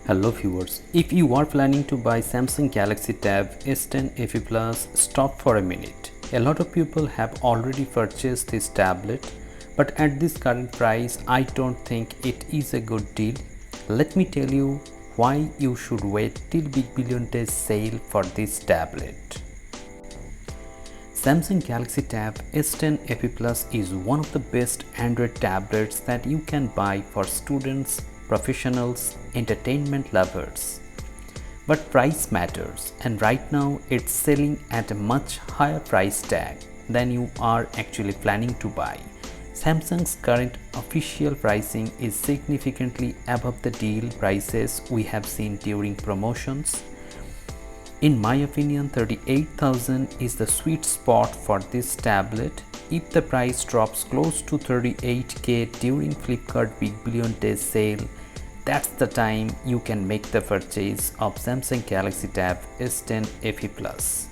Hello viewers, if you are planning to buy Samsung Galaxy Tab S10 FE Plus, stop for a minute. A lot of people have already purchased this tablet, but at this current price, I don't think it is a good deal. Let me tell you why you should wait till Big Billion Days sale for this tablet. Samsung Galaxy Tab S10 FE Plus is one of the best Android tablets that you can buy for students, professionals, entertainment lovers. But price matters, and right now it's selling at a much higher price tag than you are actually planning to buy. Samsung's current official pricing is significantly above the deal prices we have seen during promotions. In my opinion, 38,000 is the sweet spot for this tablet. If the price drops close to 38k during Flipkart Big Billion Days sale, that's the time you can make the purchase of Samsung Galaxy Tab S10 FE Plus.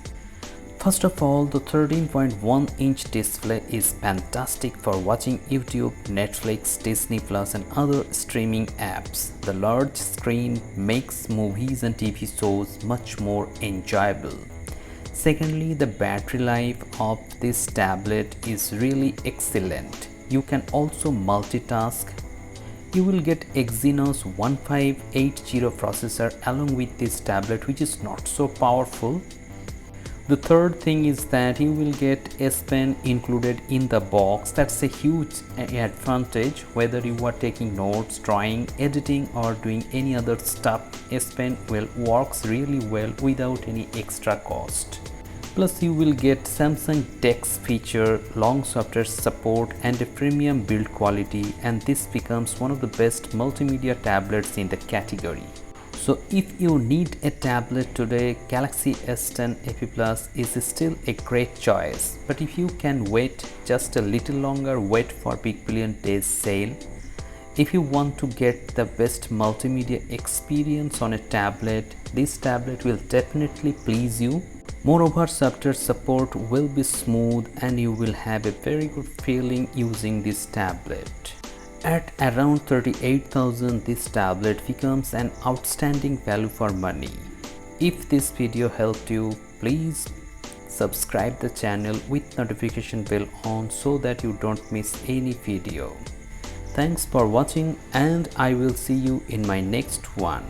First of all, the 13.1-inch display is fantastic for watching YouTube, Netflix, Disney Plus and other streaming apps. The large screen makes movies and TV shows much more enjoyable. Secondly, the battery life of this tablet is really excellent. You can also multitask. You will get Exynos 1580 processor along with this tablet, which is not so powerful. The third thing is that you will get S Pen included in the box. That's a huge advantage whether you are taking notes, drawing, editing or doing any other stuff. S Pen works really well without any extra cost. Plus you will get Samsung Dex feature, long software support and a premium build quality, and this becomes one of the best multimedia tablets in the category. So if you need a tablet today, Galaxy S10 FE Plus is still a great choice. But if you can wait just a little longer, wait for Big Billion Days sale. If you want to get the best multimedia experience on a tablet, this tablet will definitely please you. Moreover, software support will be smooth and you will have a very good feeling using this tablet. At around 38,000, this tablet becomes an outstanding value for money. If this video helped you, please subscribe the channel with notification bell on so that you don't miss any video. Thanks for watching and I will see you in my next one.